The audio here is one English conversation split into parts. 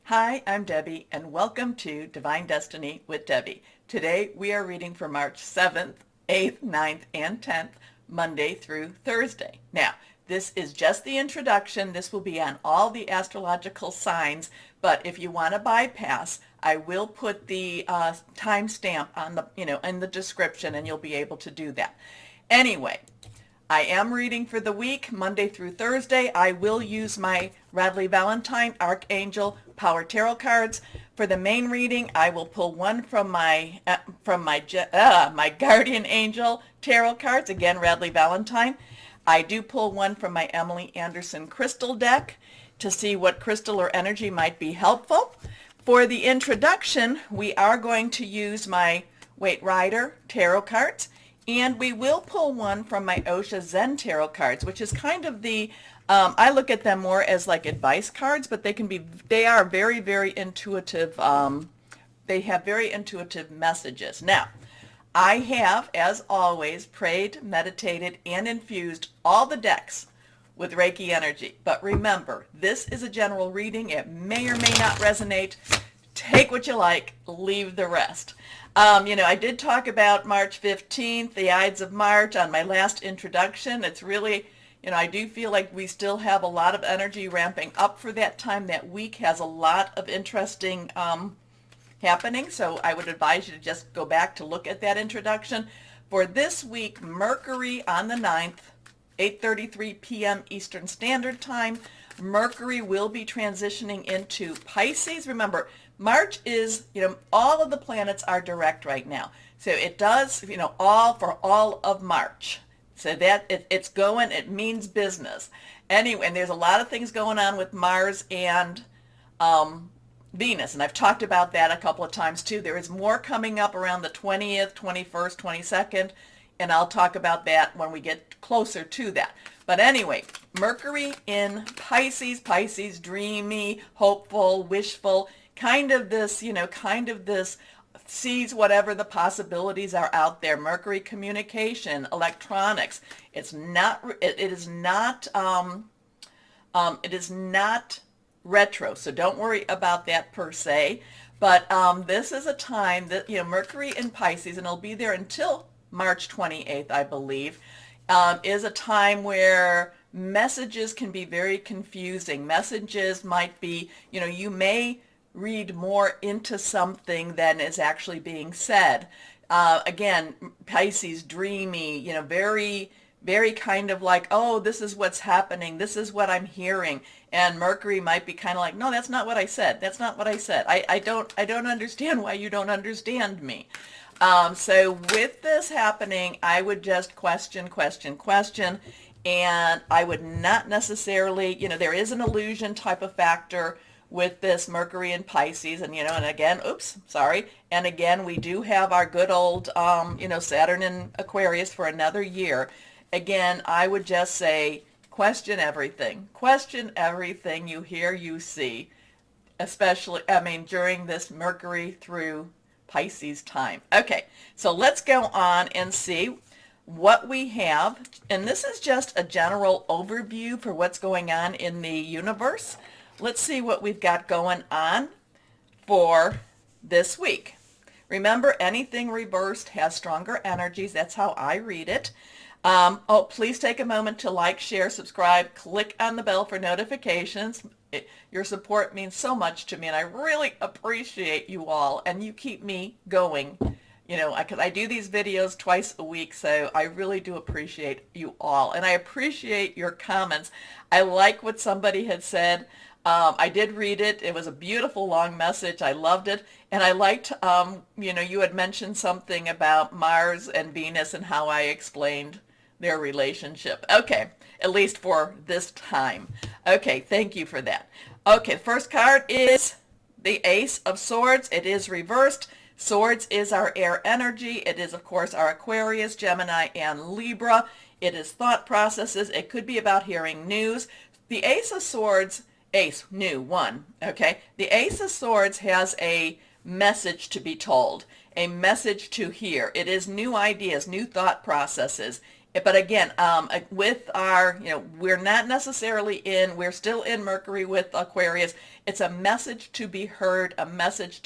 Hi, I'm Debbie, and welcome to Divine Destiny with Debbie. Today we are reading for March 7th, 8th, 9th, and 10th, Monday through Thursday. Now, this is just the introduction. This will be on all the astrological signs, but if you want to bypass, I will put the timestamp on the, in the description, and you'll be able to do that. Anyway, I am reading for the week, Monday through Thursday. I will use my Radley Valentine Archangel Power Tarot cards. For the main reading, I will pull one from my Guardian Angel Tarot cards, again, Radley Valentine. I do pull one from my Emily Anderson Crystal deck to see what crystal or energy might be helpful. For the introduction, we are going to use my Waite Rider Tarot cards. And we will pull one from my Osha Zen Tarot cards, which is kind of the, I look at them more as like advice cards, but they are very, very intuitive. They have very intuitive messages. Now, I have, as always, prayed, meditated, and infused all the decks with Reiki energy. But remember, this is a general reading. It may or may not resonate. Take what you like, leave the rest. I did talk about March 15th, the Ides of March, on my last introduction. It's really, I do feel like we still have a lot of energy ramping up for that time. That week has a lot of interesting happening, so I would advise you to just go back to look at that introduction. For this week, Mercury on the 9th, 8:33 p.m. Eastern Standard Time. Mercury will be transitioning into Pisces. Remember, March is, all of the planets are direct right now. So it does, all for all of March. So that it's going, it means business. Anyway, and there's a lot of things going on with Mars and Venus. And I've talked about that a couple of times too. There is more coming up around the 20th, 21st, 22nd. And I'll talk about that when we get closer to that. But anyway, Mercury in Pisces, Pisces, dreamy, hopeful, wishful, kind of this sees whatever the possibilities are out there. Mercury communication, electronics. It is not retro, so don't worry about that per se. But this is a time that, Mercury in Pisces, and it'll be there until March 28th, I believe, is a time where messages can be very confusing. Messages might be, you may read more into something than is actually being said. Again, Pisces, dreamy, very, very kind of like, oh, this is what's happening. This is what I'm hearing. And Mercury might be kind of like, no, that's not what I said. That's not what I said. I don't understand why you don't understand me. So with this happening, I would just question, and I would not necessarily, there is an illusion type of factor with this Mercury in Pisces, and and again, and again, we do have our good old, Saturn in Aquarius for another year. Again, I would just say, question everything you hear, you see, especially, during this Mercury through Pisces time. Okay, so let's go on and see what we have. And this is just a general overview for what's going on in the universe. Let's see what we've got going on for this week. Remember, anything reversed has stronger energies. That's how I read it. Please take a moment to like, share, subscribe, click on the bell for notifications. Your support means so much to me, and I really appreciate you all, and you keep me going, because I do these videos twice a week, so I really do appreciate you all, and I appreciate your comments. I like what somebody had said. I did read it. It was a beautiful long message. I loved it, and I liked, you had mentioned something about Mars and Venus and how I explained their relationship. Okay, at least for this time. Okay, thank you for that. Okay, first card is the Ace of Swords. It is reversed. Swords is our air energy. It is, of course, our Aquarius, Gemini, and Libra. It is thought processes. It could be about hearing news. The Ace of Swords, new one, okay? The Ace of Swords has a message to be told, a message to hear. It is new ideas, new thought processes. But again, with our, we're not necessarily we're still in Mercury with Aquarius. It's a message to be heard, a message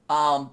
um,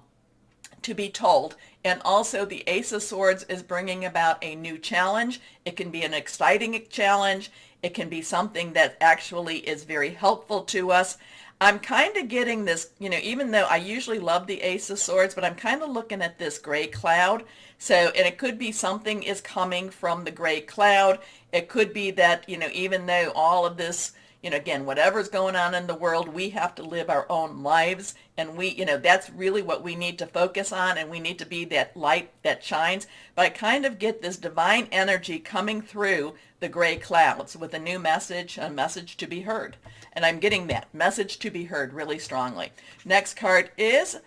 to be told. And also the Ace of Swords is bringing about a new challenge. It can be an exciting challenge. It can be something that actually is very helpful to us. I'm kind of getting this, even though I usually love the Ace of Swords, but I'm kind of looking at this gray cloud. So, and it could be something is coming from the gray cloud. It could be that, even though all of this, again, whatever's going on in the world, we have to live our own lives. And that's really what we need to focus on. And we need to be that light that shines. But I kind of get this divine energy coming through the gray clouds with a new message, a message to be heard. And I'm getting that message to be heard really strongly. Next card is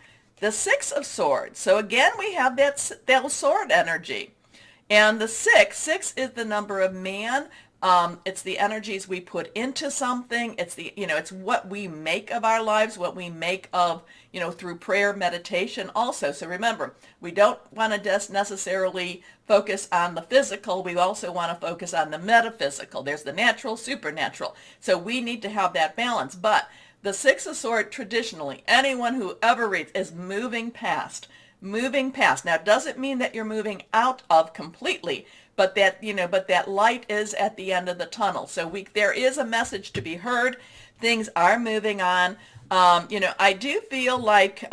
the Six of Swords. So again, we have that sword energy. And the six is the number of man. It's the energies we put into something. It's it's what we make of our lives, what we make of, through prayer, meditation also. So remember, we don't want to just necessarily focus on the physical. We also want to focus on the metaphysical. There's the natural, supernatural. So we need to have that balance. But the Six of Swords, traditionally, anyone who ever reads is moving past. Moving past. Now, it doesn't mean that you're moving out of completely, but that light is at the end of the tunnel. So there is a message to be heard. Things are moving on. I do feel like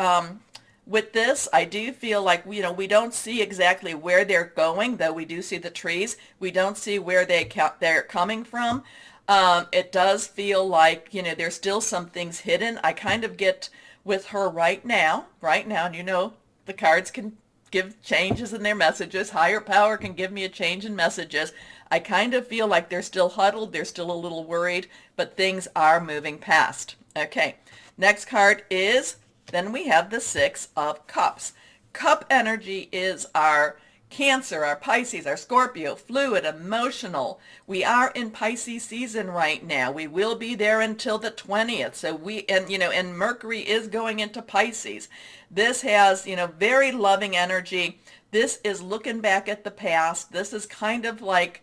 with this, I do feel like, we don't see exactly where they're going, though we do see the trees. We don't see where they're coming from. It does feel like, there's still some things hidden. I kind of get with her right now, and the cards can give changes in their messages. Higher power can give me a change in messages. I kind of feel like they're still huddled. They're still a little worried, but things are moving past. Okay, next card is, then we have the Six of Cups. Cup energy is our Cancer, our Pisces, our Scorpio, fluid, emotional. We are in Pisces season right now. We will be there until the 20th. So and Mercury is going into Pisces. This has, very loving energy. This is looking back at the past. This is kind of like,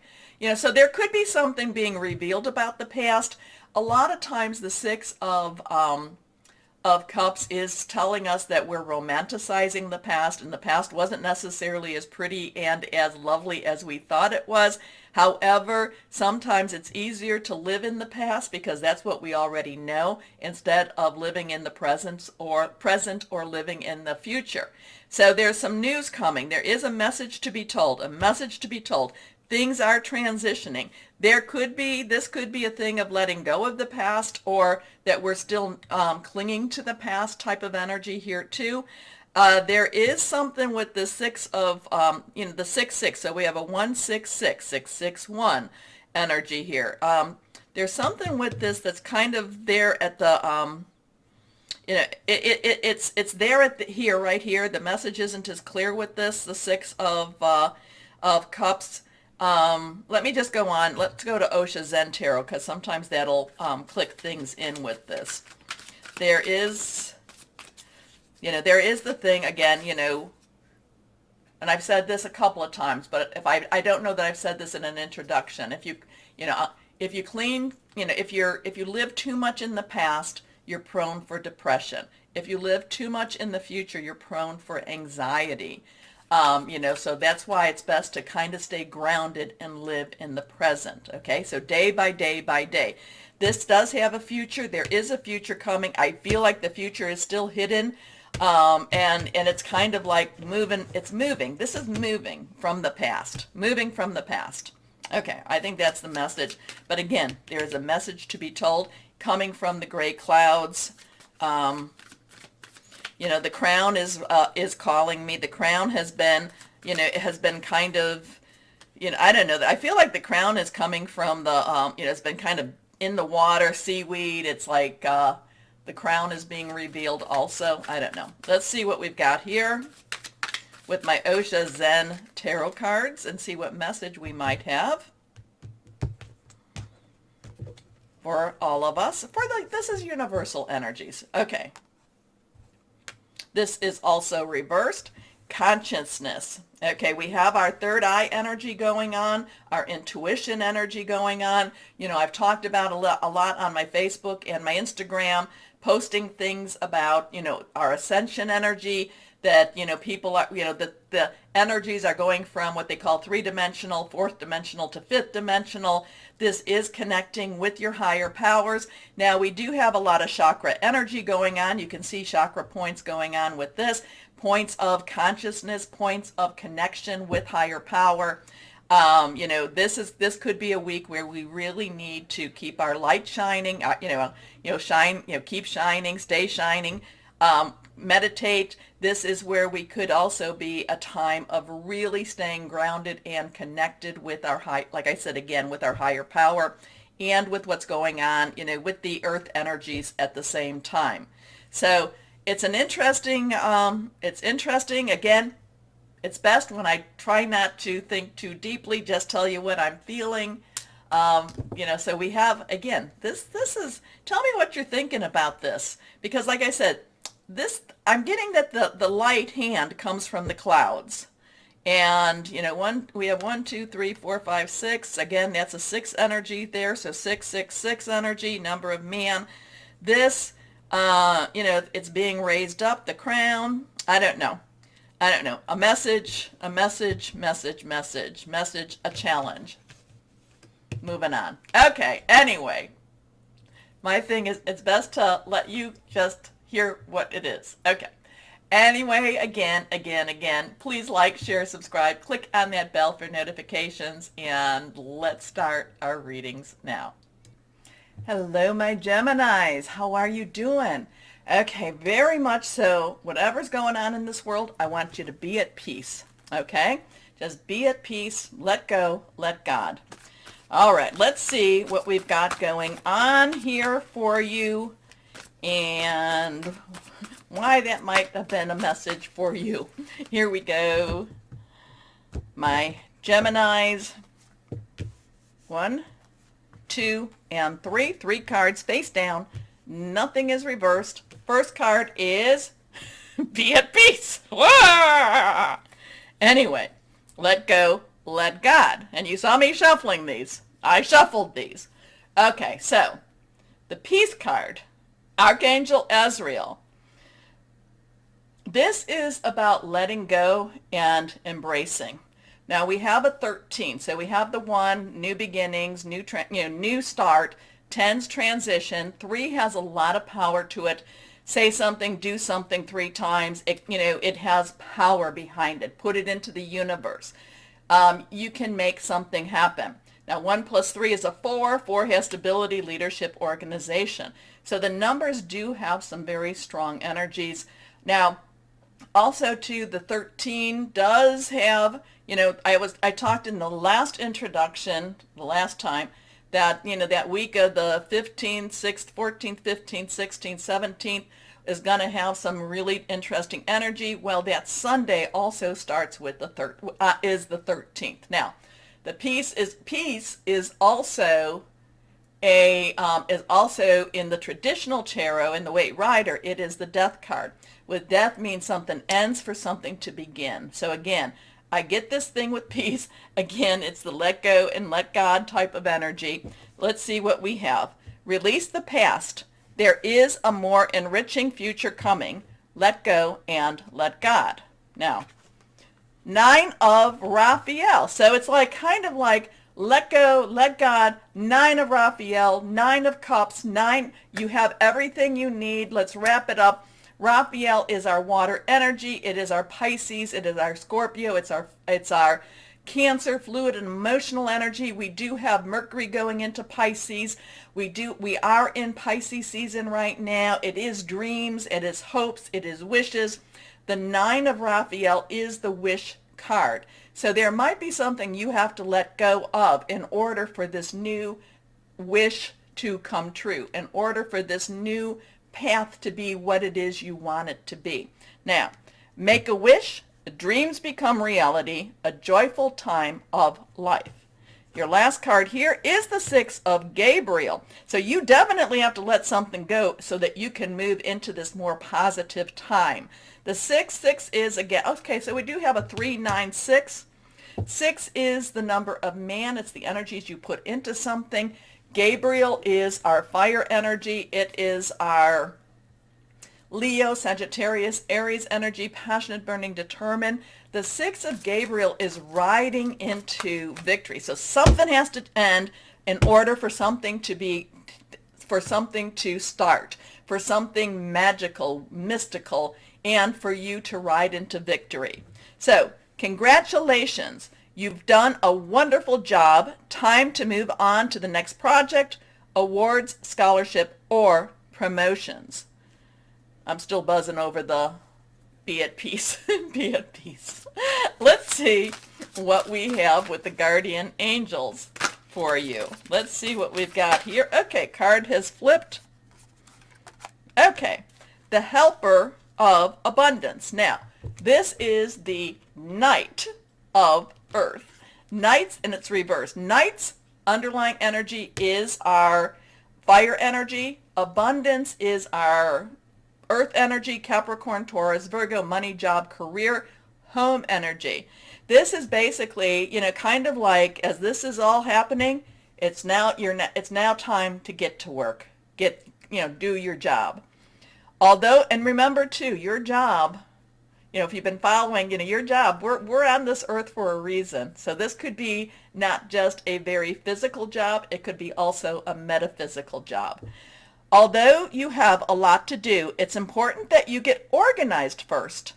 so there could be something being revealed about the past. A lot of times the Six of Cups is telling us that we're romanticizing the past, and the past wasn't necessarily as pretty and as lovely as we thought it was. However, sometimes it's easier to live in the past because that's what we already know, instead of living in the present or living in the future. So there's some news coming. There is a message to be told, a message to be told. Things are transitioning. This could be a thing of letting go of the past, or that we're still clinging to the past type of energy here too. There is something with the six of, the 6-6. So we have a 1-6-6, 6-6-1 energy here. There's something with this that's kind of there at the, it's there at here, right here. The message isn't as clear with this, the Six of Cups. Let me just go on. Let's go to Osha Zen Tarot, because sometimes that'll click things in with this. There is the thing again, and I've said this a couple of times, but if I don't know that I've said this in an introduction. If you live too much in the past, you're prone for depression. If you live too much in the future, you're prone for anxiety. So that's why it's best to kind of stay grounded and live in the present. Okay, so day by day by day. This does have a future. There is a future coming. I feel like the future is still hidden, and it's kind of like moving. It's moving. This is moving from the past. Moving from the past. Okay, I think that's the message. But again, there is a message to be told coming from the gray clouds. The crown is calling me. The crown has been, it has been kind of, I don't know. I feel like the crown is coming from the, it's been kind of in the water, seaweed. It's like the crown is being revealed also. I don't know. Let's see what we've got here with my Osha Zen Tarot cards and see what message we might have for all of us. This is universal energies. Okay. This is also reversed. consciousness. Okay, we have our third eye energy going on, our intuition energy going on. You know, I've talked about a lot on my Facebook and my Instagram, posting things about, you know, our ascension energy, that, you know, people are, you know, the energies are going from what they call three-dimensional, fourth dimensional to fifth dimensional. This is connecting with your higher powers. Now, we do have a lot of chakra energy going on. You can see chakra points going on with this. Points of consciousness, points of connection with higher power. You know, this could be a week where we really need to keep our light shining. Keep shining, stay shining. Meditate. This is where we could also be a time of really staying grounded and connected with our like I said again, with our higher power and with what's going on, you know, with the earth energies at the same time. So it's an interesting, again, it's best when I try not to think too deeply, just tell you what I'm feeling. You know, so we have, again, this is, tell me what you're thinking about this, because like I said, I'm getting that the light hand comes from the clouds. And, you know, we have 1, 2, 3, 4, 5, 6. Again, that's a 6 energy there. So 6, 6, 6 energy, number of man. This, you know, it's being raised up, the crown. I don't know. A message, a challenge. Moving on. Okay, anyway. My thing is, it's best to let you just hear what it is. Okay. Anyway, again, please like, share, subscribe, click on that bell for notifications, and let's start our readings now. Hello, my Geminis. How are you doing? Okay, very much so. Whatever's going on in this world, I want you to be at peace. Okay? Just be at peace. Let go. Let God. All right, let's see what we've got going on here for you and why that might have been a message for you. Here we go. My Geminis. 1, 2, and 3. 3 cards face down. Nothing is reversed. First card is be at peace. Wah! Anyway, let go, let God. And you saw me shuffling these. I shuffled these. Okay, so the peace card, Archangel Azrael. This is about letting go and embracing. Now we have a 13, so we have the 1, new beginnings, new start. 10's transition. 3 has a lot of power to it. Say something, do something 3 times. It has power behind it. Put it into the universe. You can make something happen. Now 1 + 3 is a 4. 4 has stability, leadership, organization. So the numbers do have some very strong energies. Now, also too, the 13 does have, I talked in the last introduction, the last time, that, that week of the 15th, 6th, 14th, 15th, 16th, 17th is going to have some really interesting energy. Well, that Sunday also starts with the 13th. Now, the peace is also also in the traditional tarot, in the Waite Rider, it is the death card. With death means something ends for something to begin. So again, I get this thing with peace. Again, it's the let go and let God type of energy. Let's see what we have. Release the past. There is a more enriching future coming. Let go and let God. Now, 9 of Raphael. So it's kind of like let go, let God, 9 of Raphael, 9 of Cups, 9. You have everything you need. Let's wrap it up. Raphael is our water energy. It is our Pisces. It is our Scorpio. It's our Cancer, fluid and emotional energy. We do have Mercury going into Pisces. We are in Pisces season right now. It is dreams. It is hopes. It is wishes. The 9 of Raphael is the wish card. So there might be something you have to let go of in order for this new wish to come true, in order for this new path to be what it is you want it to be. Now, make a wish. Dreams become reality, a joyful time of life. Your last card here is the Six of Gabriel. So you definitely have to let something go so that you can move into this more positive time. The 6 is again, okay, so we do have a 3, 9, 6. 6 is the number of man. It's the energies you put into something. Gabriel is our fire energy. It is our Leo, Sagittarius, Aries energy, passionate, burning, determined. The 6 of Gabriel is riding into victory. So something has to end in order for something to start, for something magical, mystical, and for you to ride into victory. So congratulations. You've done a wonderful job. Time to move on to the next project, awards, scholarship, or promotions. I'm still buzzing over the be at peace. Be at peace. Let's see what we have with the guardian angels for you. Let's see what we've got here. Okay, card has flipped. Okay, the helper of abundance. Now, this is the Knight of Earth. Knights in its reverse. Knights underlying energy is our fire energy. Abundance is our Earth energy, Capricorn, Taurus, Virgo, money, job, career, home energy. This is basically, kind of like as this is all happening, it's now time to get to work. Do your job. Although, and remember too, your job, if you've been following, your job, we're on this earth for a reason. So this could be not just a very physical job, it could be also a metaphysical job. Although you have a lot to do, it's important that you get organized first.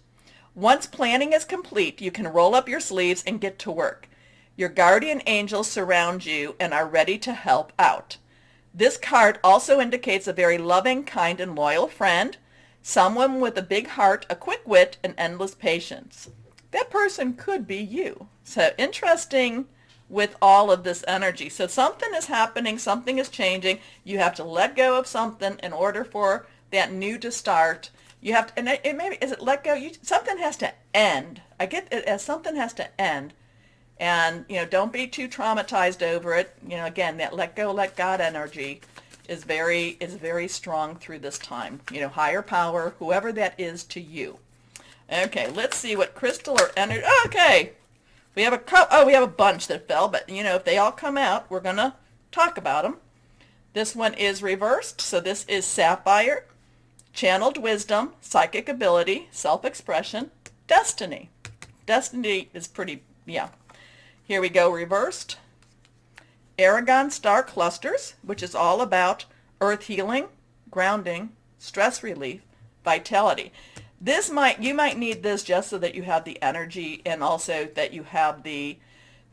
Once planning is complete, you can roll up your sleeves and get to work. Your guardian angels surround you and are ready to help out. This card also indicates a very loving, kind, and loyal friend, someone with a big heart, a quick wit, and endless patience. That person could be you. So interesting with all of this energy. So something is happening, something is changing. You have to let go of something in order for that new to start. You have to, and it maybe, is it let go? Something has to end. I get it as something has to end. And, don't be too traumatized over it. Again, that let go, let God energy is very strong through this time. Higher power, whoever that is to you. Okay, let's see what crystal or energy. Okay. We have a bunch that fell, but if they all come out, we're going to talk about them. This one is reversed, so this is Sapphire, channeled wisdom, psychic ability, self-expression, destiny. Destiny is pretty, yeah. Here we go, reversed. Aragon star clusters, which is all about earth healing, grounding, stress relief, vitality. You might need this just so that you have the energy and also that you have the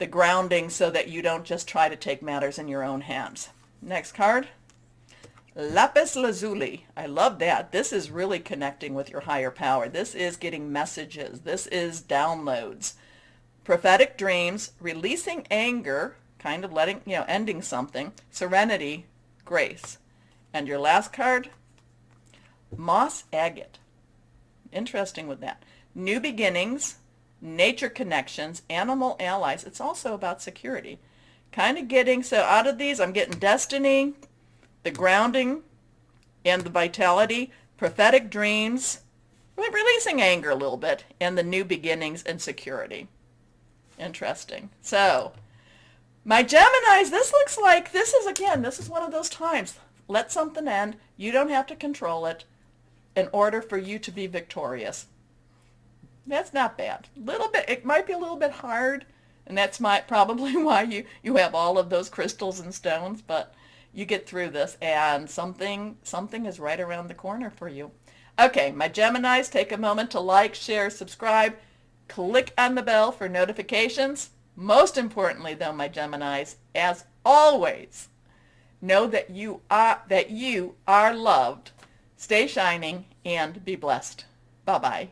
grounding so that you don't just try to take matters in your own hands. Next card. Lapis Lazuli. I love that. This is really connecting with your higher power. This is getting messages. This is downloads. Prophetic dreams, releasing anger, kind of letting, ending something. Serenity, grace. And your last card, moss agate. Interesting with that. New beginnings, nature connections, animal allies. It's also about security. Kind of getting, so out of these, I'm getting destiny, the grounding, and the vitality, prophetic dreams, releasing anger a little bit, and the new beginnings and security. Interesting. So, my Geminis, this looks like, this is one of those times. Let something end. You don't have to control it in order for you to be victorious. That's not bad. It might be a little bit hard, and that's probably why you have all of those crystals and stones, but you get through this, and something is right around the corner for you. Okay, my Geminis, take a moment to like, share, subscribe, click on the bell for notifications. Most importantly, though, my Geminis, as always, know that you are loved. Stay shining and be blessed. Bye-bye.